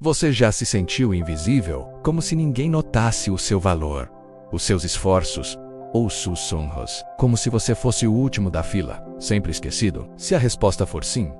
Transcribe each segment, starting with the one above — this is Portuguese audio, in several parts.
Você já se sentiu invisível, como se ninguém notasse o seu valor, os seus esforços ou seus sonhos, como se você fosse o último da fila, sempre esquecido? Se a resposta for sim,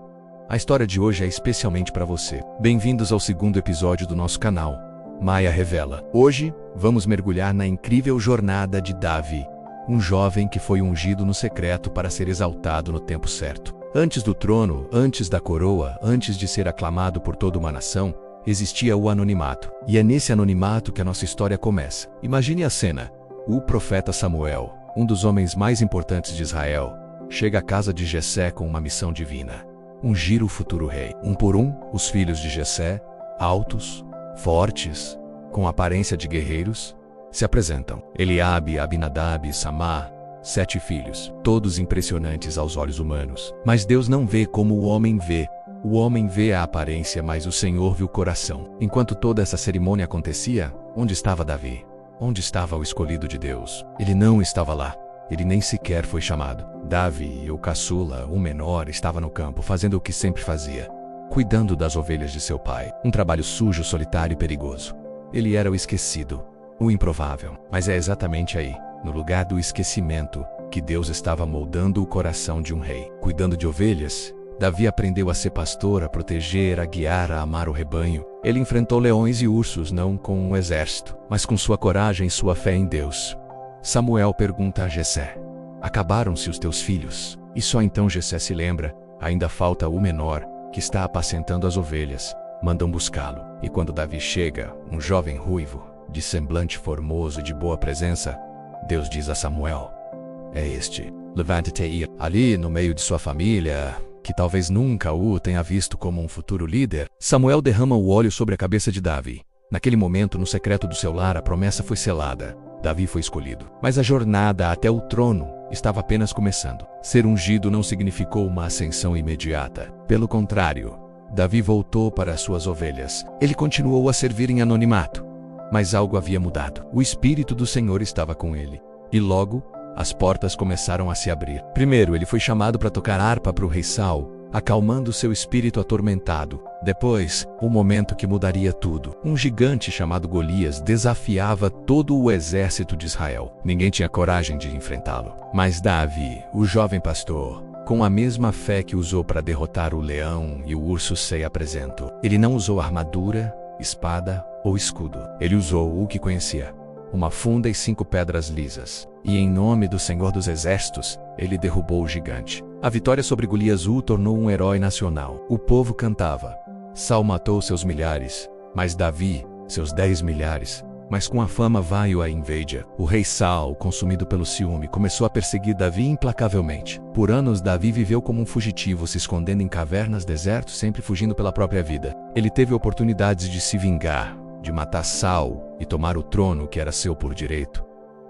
a história de hoje é especialmente para você. Bem-vindos ao segundo episódio do nosso canal, Maia Revela. Hoje, vamos mergulhar na incrível jornada de Davi, um jovem que foi ungido no secreto para ser exaltado no tempo certo. Antes do trono, antes da coroa, antes de ser aclamado por toda uma nação, existia o anonimato. E é nesse anonimato que a nossa história começa. Imagine a cena. O profeta Samuel, um dos homens mais importantes de Israel, chega à casa de Jessé com uma missão divina: ungir o futuro rei. Um por um, os filhos de Jessé, altos, fortes, com aparência de guerreiros, se apresentam. Eliabe, Abinadab e Samá, 7 filhos, todos impressionantes aos olhos humanos. Mas Deus não vê como o homem vê. O homem vê a aparência, mas o Senhor vê o coração. Enquanto toda essa cerimônia acontecia, onde estava Davi? Onde estava o escolhido de Deus? Ele não estava lá. Ele nem sequer foi chamado. Davi, o caçula, o menor, estava no campo, fazendo o que sempre fazia, cuidando das ovelhas de seu pai. Um trabalho sujo, solitário e perigoso. Ele era o esquecido, o improvável. Mas é exatamente aí, no lugar do esquecimento, que Deus estava moldando o coração de um rei. Cuidando de ovelhas, Davi aprendeu a ser pastor, a proteger, a guiar, a amar o rebanho. Ele enfrentou leões e ursos não com um exército, mas com sua coragem e sua fé em Deus. Samuel pergunta a Jessé: acabaram-se os teus filhos? E só então Jessé se lembra: ainda falta o menor, que está apacentando as ovelhas. Mandam buscá-lo. E quando Davi chega, um jovem ruivo, de semblante formoso e de boa presença, Deus diz a Samuel: é este. Levanta-te e ir. Ali, no meio de sua família, que talvez nunca o tenha visto como um futuro líder, Samuel derrama o óleo sobre a cabeça de Davi. Naquele momento, no secreto do seu lar, a promessa foi selada. Davi foi escolhido. Mas a jornada até o trono estava apenas começando. Ser ungido não significou uma ascensão imediata. Pelo contrário, Davi voltou para as suas ovelhas. Ele continuou a servir em anonimato. Mas algo havia mudado. O Espírito do Senhor estava com ele. E logo, as portas começaram a se abrir. Primeiro, ele foi chamado para tocar harpa para o rei Saul, acalmando seu espírito atormentado. Depois, o momento que mudaria tudo. Um gigante chamado Golias desafiava todo o exército de Israel. Ninguém tinha coragem de enfrentá-lo. Mas Davi, o jovem pastor, com a mesma fé que usou para derrotar o leão e o urso, se apresentou. Ele não usou armadura, espada ou escudo. Ele usou o que conhecia: uma funda e 5 pedras lisas. E em nome do Senhor dos Exércitos, ele derrubou o gigante. A vitória sobre Golias o tornou um herói nacional. O povo cantava: Saul matou seus milhares, mas Davi, seus 10 milhares. Mas com a fama veio a inveja. O rei Saul, consumido pelo ciúme, começou a perseguir Davi implacavelmente. Por anos, Davi viveu como um fugitivo, se escondendo em cavernas, desertos, sempre fugindo pela própria vida. Ele teve oportunidades de se vingar, de matar Saul e tomar o trono que era seu por direito.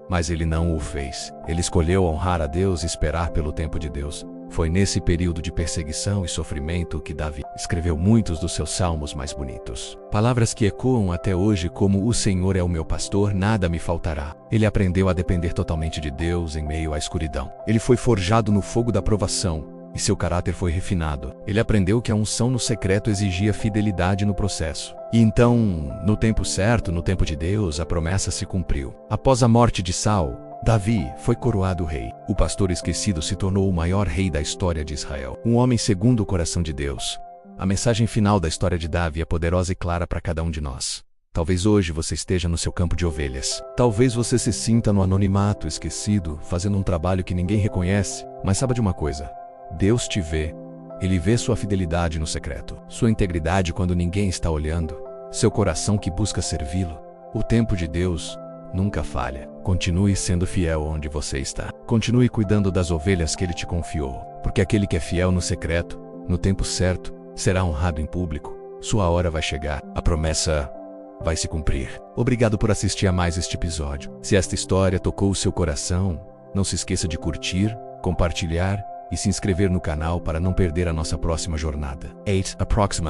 Mas ele não o fez. Ele escolheu honrar a Deus e esperar pelo tempo de Deus. Foi nesse período de perseguição e sofrimento que Davi escreveu muitos dos seus salmos mais bonitos. Palavras que ecoam até hoje como: o Senhor é o meu pastor, nada me faltará. Ele aprendeu a depender totalmente de Deus em meio à escuridão. Ele foi forjado no fogo da provação e seu caráter foi refinado. Ele aprendeu que a unção no secreto exigia fidelidade no processo. E então, no tempo certo, no tempo de Deus, a promessa se cumpriu. Após a morte de Saul, Davi foi coroado rei. O pastor esquecido se tornou o maior rei da história de Israel. Um homem segundo o coração de Deus. A mensagem final da história de Davi é poderosa e clara para cada um de nós. Talvez hoje você esteja no seu campo de ovelhas. Talvez você se sinta no anonimato, esquecido, fazendo um trabalho que ninguém reconhece. Mas sabe de uma coisa? Deus te vê. Ele vê sua fidelidade no secreto, sua integridade quando ninguém está olhando, seu coração que busca servi-lo. O tempo de Deus nunca falha. Continue sendo fiel onde você está. Continue cuidando das ovelhas que Ele te confiou, porque aquele que é fiel no secreto, no tempo certo, será honrado em público. Sua hora vai chegar. A promessa vai se cumprir. Obrigado por assistir a mais este episódio. Se esta história tocou o seu coração, não se esqueça de curtir, compartilhar e se inscrever no canal para não perder a nossa próxima jornada. 8 Approxima.